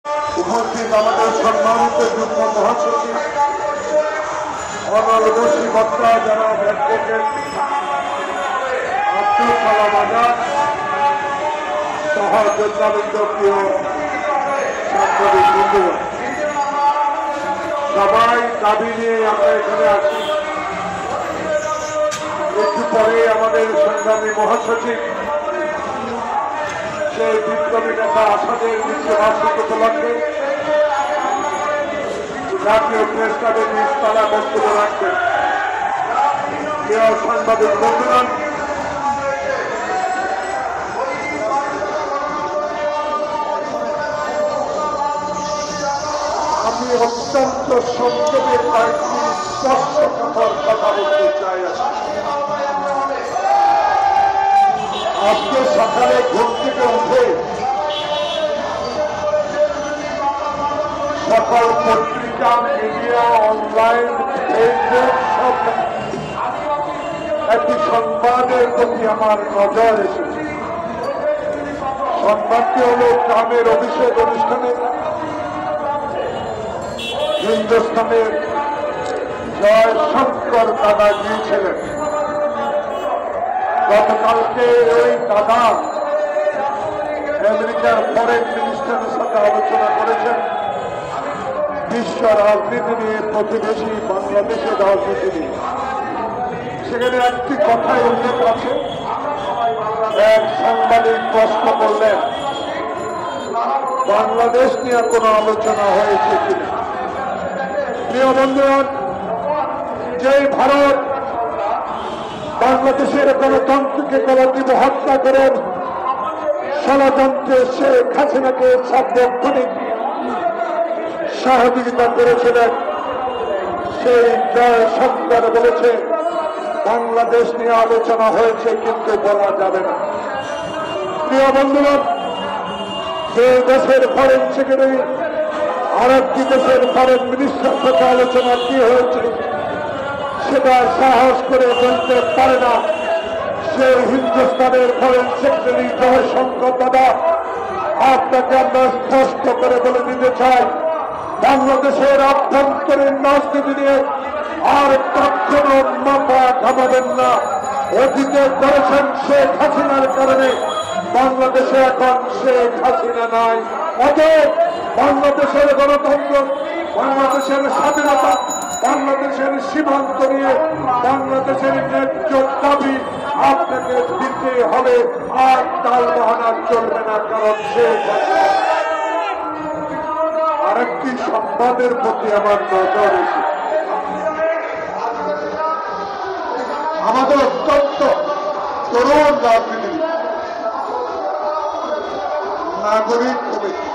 উপস্থিত আমাদের সম্মানিত যুগ্ম মহাসচিব অনলবসী বক্তা যারা অ্যাডভোকেট আব্দুল কালাম আজাদ সহ যোদ্ধাবৃন্দ, প্রিয় সাংবাদিক বন্ধুগণ, সবাই দাবি নিয়ে আমরা এখানে আসি। একটু পরে আমাদের সংগ্রামী মহাসচিব সেই বিপ্লবী নেতা আসাদের মৃত্যুবার্ষিকী উপলক্ষে জাতীয় প্রেস ক্লাবের নিচতলা বক্তব্য রাখবেন। প্রিয় সাংবাদিক বন্ধুগণ, আমি অত্যন্ত সংক্ষেপে কয়েকটি স্পষ্টকর কথা বলতে চাই। আজকে সকালে ঘুম থেকে উঠে সকল পত্রিকা, মিডিয়া, অনলাইন, ফেসবুক সব একটি সংবাদের প্রতি আমার নজর এসেছে। সংবাদটি হল গ্রামের অভিষেক অনুষ্ঠানে হিন্দুস্তানের জয়শঙ্কর দাদা গিয়েছিলেন। গতকালকে এই দাদা আমেরিকার ফরেন মিনিস্টারের সাথে আলোচনা করেছেন বিশ্ব রাজনীতি নিয়ে, প্রতিবেশী বাংলাদেশের রাজনীতি নিয়ে। সেখানে একটি কথাই উল্লেখ আছে। এক সাংবাদিক প্রশ্ন করলেন, বাংলাদেশ নিয়ে কোনো আলোচনা হয়েছে কিনা। প্রিয় বন্ধুগণ, যেই ভারত বাংলাদেশের গণতন্ত্রকে গলাটিপ হত্যা করেন, ষড়যন্ত্রে শেখ হাসিনাকে সার্বক্ষণিক সহযোগিতা করেছিলেন, সেই জয়শঙ্কর বলেছে বাংলাদেশ নিয়ে আলোচনা হয়েছে কিন্তু বলা যাবে না। প্রিয় বন্ধুগণ, যে দেশের ফরেন সেক্রেটারি আরেকটি দেশের ফরেন মিনিস্টার সাথে আলোচনা কি হয়েছে সেটা সাহস করে বলতে পারে না, সে হিন্দুস্তানের ফরেন সেক্রেটারি জয়শঙ্কর দাদা। আপনাকে আমরা স্পষ্ট করে বলে দিতে চাই, বাংলাদেশের আভ্যন্তরীণ রাজনীতি নিয়ে আর কখনো মাথা ঘামাবেন না। অতীতে করেছেন শেখ হাসিনার কারণে, বাংলাদেশে এখন শেখ হাসিনা নাই। অতএব বাংলাদেশের গণতন্ত্র, বাংলাদেশের স্বাধীনতা, বাংলাদেশের সীমান্ত নিয়ে বাংলাদেশের ন্যায্য দাবি আপনাকে দিতে হবে। আর তাল বাহানা চলবে না, কারণ শেখ হাসিনা। আরেকটি সংবাদের প্রতি আমার নজর এসেছে। আমাদের অত্যন্ত তরুণ রাজনীতিবিদ, নাগরিক কমিটি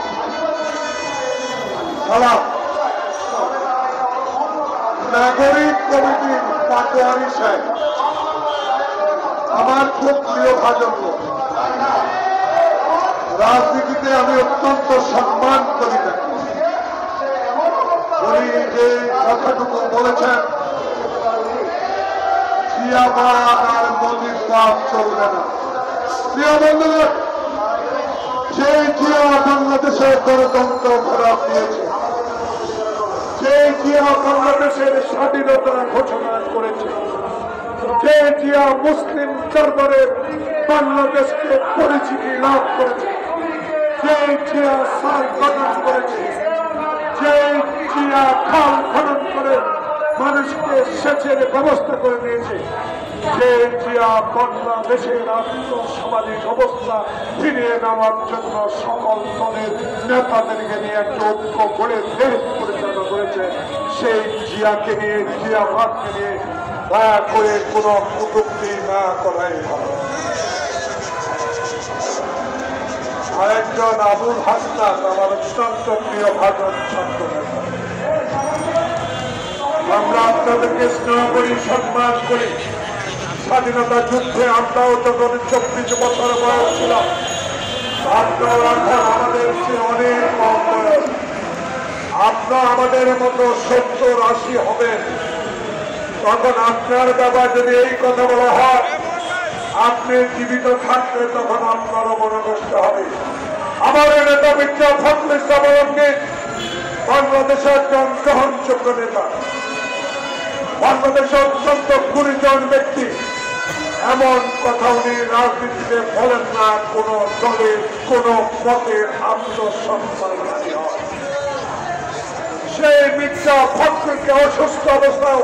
নাগরিক কমিটির পাটোয়ারি সাহেব আমার খুব প্রিয় ভাজন। রাজনীতিতে আমি অত্যন্ত সম্মান করি না। উনি যে কথাটুকু বলেছেন, জিয়াবাদ আর মোদির কাজ চলবে না। প্রিয় বন্ধুদের, সেই জিয়া বাংলাদেশের গণতন্ত্র ফেরত দিয়েছে, সেই জিয়া বাংলাদেশের স্বাধীনতা ঘোষণা করেছে, যে জিয়া মুসলিম দরবারে বাংলাদেশকে পরিচিতি লাভ করেছে, যে জিয়া সাল গঠন করেছে, যে জিয়া খাল খনন করে মানুষকে সেচের ব্যবস্থা করে দিয়েছে, যে জিয়া বাংলাদেশের আর্থসামাজিক অবস্থা ফিরিয়ে নেওয়ার জন্য সকল দলের নেতাদেরকে নিয়ে একটা ঐক্য গড়ে দেশ পরিচালনা করেছে, সেই জিয়াকে নিয়ে, জিয়াবাদকে নিয়ে দয়া করে কোন কটূক্তি না করাই ভালো। আরেকজন আবুল হাসনাত আমার অত্যন্ত প্রিয় ভাজন ছাত্র নেতা। আমরা আপনাদেরকে স্নেহ করি, সম্মান করি। স্বাধীনতা যুদ্ধে আমরাও তখন 24 বছর বয়স ছিলাম। আপনারা এখন আমাদের চেয়ে অনেক কম বয়স। আপনারা আমাদের মতো 70-80 হবেন। তখন আপনার ব্যাপারে যদি এই কথা বলা হয়, আপনি জীবিত থাকলে তখন আপনারও মনে কষ্ট হবে। আমার নেতা মির্জা ফখরুল ইসলাম আলমকে যোগ্য নেতা, বাংলাদেশের অত্যন্ত গুরুজন ব্যক্তি। এমন কথা উনি রাজনীতিতে বলেন না কোন দলের কোন মতের আত্মসম্মান হয়। সেই মির্জা ফখরুলকে অসুস্থ অবস্থাও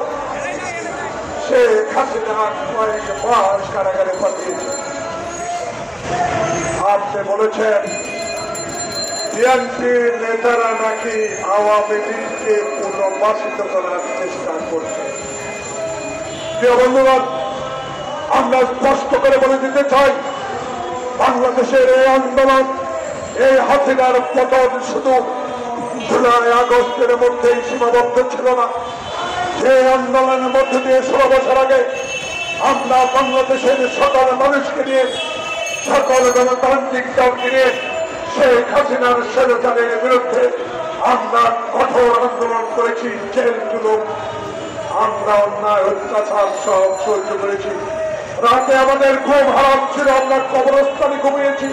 সে হাসিনা কয়েক মাস কারাগারে পাঠিয়েছে। আপনি বলেছেন বিএনপির নেতারা নাকি আওয়ামী লীগকে পুনর্বাসিত করার চেষ্টা করছে। প্রিয় বন্ধুগণ, আমরা স্পষ্ট করে বলে দিতে চাই, বাংলাদেশের এই আন্দোলন, এই হাসিনার পতন শুধু জুলাই আগস্টের মধ্যেই সীমাবদ্ধ ছিল না। যে আন্দোলনের মধ্যে দিয়ে 16 বছর আগে আমরা বাংলাদেশের সকল মানুষকে নিয়ে, সকল গণতান্ত্রিক দলকে নিয়ে শেখ হাসিনার স্বৈরাচারের বিরুদ্ধে আমরা কঠোর আন্দোলন করেছি। জেলগুলো আমরা অন্যায় অত্যাচার সব সহ্য করেছি। রাতে আমাদের ঘুম হারাম ছিল, আমরা কবরস্থানে ঘুমিয়েছি।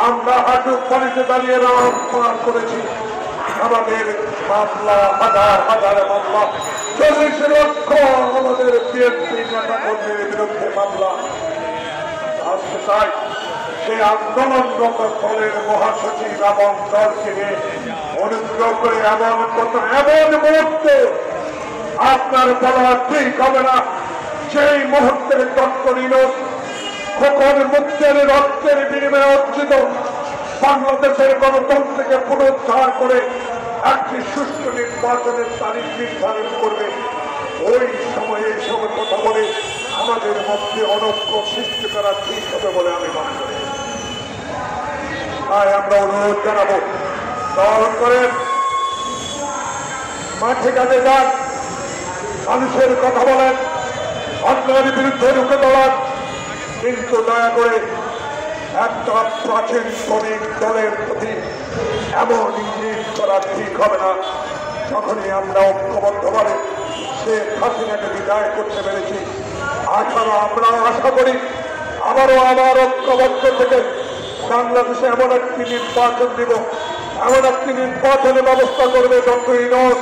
আমরা হাঁটু পানিতে দাঁড়িয়ে রাত করেছি। আমাদের মামলা হাজার হাজার মামলা, 40 লক্ষ আমাদের বিএনপি নেতা কর্মীর বিরুদ্ধে মামলা। আসতে চাই সেই আন্দোলনরত দলের মহাসচিব এবং দলকে নিয়ে অনুগ্রহ করে এমন মুহূর্তে আপনার বলা ঠিক হবে না। সেই মুহূর্তের তৎপরীণ খোকন মুক্তের রক্তের বিনিময়ে অর্জিত বাংলাদেশের গণতন্ত্রকে পুনরুদ্ধার করে একটি সুষ্ঠু নির্বাচনের তারিখ নির্ধারণ করবে। ওই সময়ে এইসব কথা বলে আমাদের মধ্যে অনৈক্য সৃষ্টি করা ঠিক হবে বলে আমি মনে করি। তাই আমরা অনুরোধ জানাবো, দল করেন, মাঠে কাজে যান, মানুষের কথা বলেন, অন্যায়ের বিরুদ্ধে রুখে দাঁড়ান, কিন্তু দয়া করে একটা প্রাচীন শ্রমিক দলের প্রতি এমন ইঙ্গিত করা ঠিক হবে না। যখনই আমরা ঐক্যবদ্ধভাবে শেখ হাসিনাকে বিদায় করতে পেরেছি, এখনো আমরা আশা করি আবারও আমার ঐক্যবদ্ধ থেকে বাংলাদেশে এমন একটি নির্বাচন দিব, এমন একটি নির্বাচনের ব্যবস্থা করবে ডক্টর ইউনূস।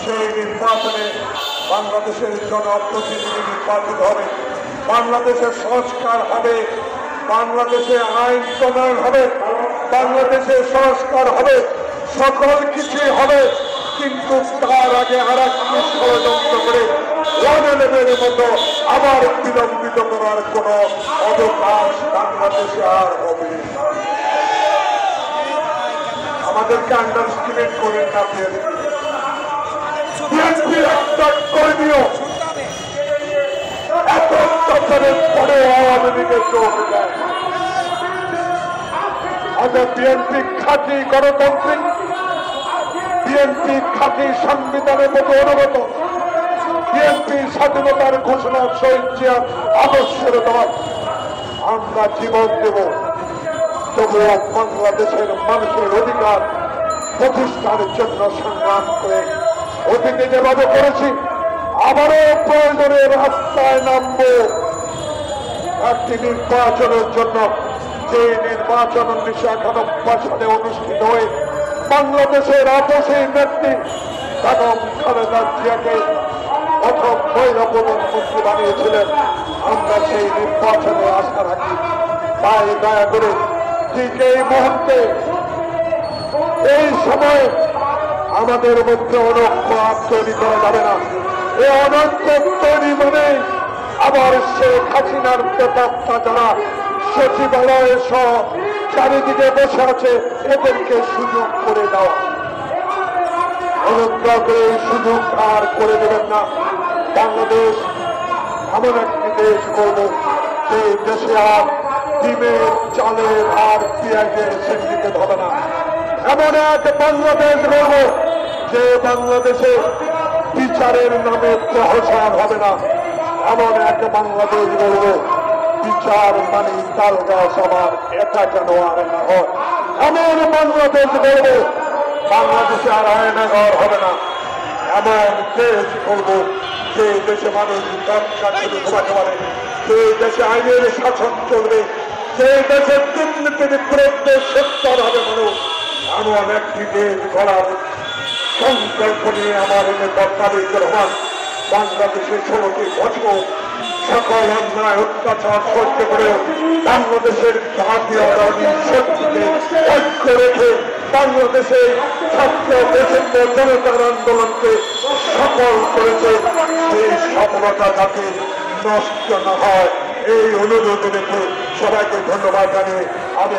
সেই নির্বাচনে বাংলাদেশের জনপ্রতিনিধি নির্বাচিত হবে, বাংলাদেশের সংস্কার হবে, বাংলাদেশে আইন প্রণয়ন হবে, বাংলাদেশে সংস্কার হবে, সকল কিছুই হবে। কিন্তু তার আগে আর একটি ষড়যন্ত্র করে ওয়ানের মতো আবার বিলম্বিত করার কোন অবকাশ বাংলাদেশে আর হবে না। আমাদেরকে আন্ডারস্টিমেট করেন না। বিএনপি একটা কর্মীও এত অত্যাচারের পরে আওয়ামী লীগের যোগ দেয়। আমাদের বিএনপি খাঁটি গণতান্ত্রিক, বিএনপি খাঁটি সংবিধানের মতো অনুগত, বিএনপি স্বাধীনতার ঘোষণা শহীদ আদর্শের দল। আমরা জীবন দেব, তবুও বাংলাদেশের মানুষের অধিকার প্রতিষ্ঠানের জন্য সংগ্রাম করে অতীতে যেভাবে করেছি আবারও প্রয়োজনে রাস্তায় নামব একটি নির্বাচনের জন্য। যে নির্বাচন 1991 সালে অনুষ্ঠিত হয়ে বাংলাদেশের আপসী নেত্রী বেগম খালেদা জিয়াকে প্রথম মহিলা প্রধানমন্ত্রী বানিয়েছিলেন, আমরা সেই নির্বাচনে আশা রাখি। তাই দয়া করে ঠিক এই মুহূর্তে, এই সময় আমাদের মধ্যে অনৈক্য তৈরি করা যাবে না। এই অনৈক্য তৈরি মানে আবার শেখ হাসিনার প্রেতাত্মা যারা সচিবালয়ে সহ চারিদিকে বসে আছে এদেরকে সুযোগ করে দেওয়া। অনুগ্রহ করে এই সুযোগ আর করে দেবেন না। বাংলাদেশ এমন একটি দেশ করব যে দেশে আর ডিমের, চালের আর পেঁয়াজের সিন্ডিকেট হবে না। এমন এক বাংলাদেশ গড়ব যে বাংলাদেশে বিচারের নামে প্রহসন হবে না। এমন এক বাংলাদেশ গড়ব বিচার মানে তাল গাছ আমার এটা কেন আর না হয়। এমন বাংলাদেশ গড়ব বাংলাদেশে আর আয়নাঘর হবে না। এমন দেশ করব যে দেশে মানুষ দরকার শুধু ঘুমাতে পারে, যে দেশে আইনের শাসন চলবে, যে দেশে দুর্নীতির বিরুদ্ধে সত্তর হবে মানুষ। এমন একটি দেশ গড়ার সংকল্প নিয়ে আমার নেতা তারেক রহমান বাংলাদেশের 16টি বছর সকল অন্যায় অত্যাচার সহ্য করে বাংলাদেশের জাতীয় শক্তিকে ঐক্য রেখে বাংলাদেশে ছাত্র দেশেন্দ্র জনতার আন্দোলনকে সফল করেছে। সেই সফলতা যাতে নষ্ট না হয় এই অনুরোধ রেখে সবাইকে ধন্যবাদ জানিয়ে আমি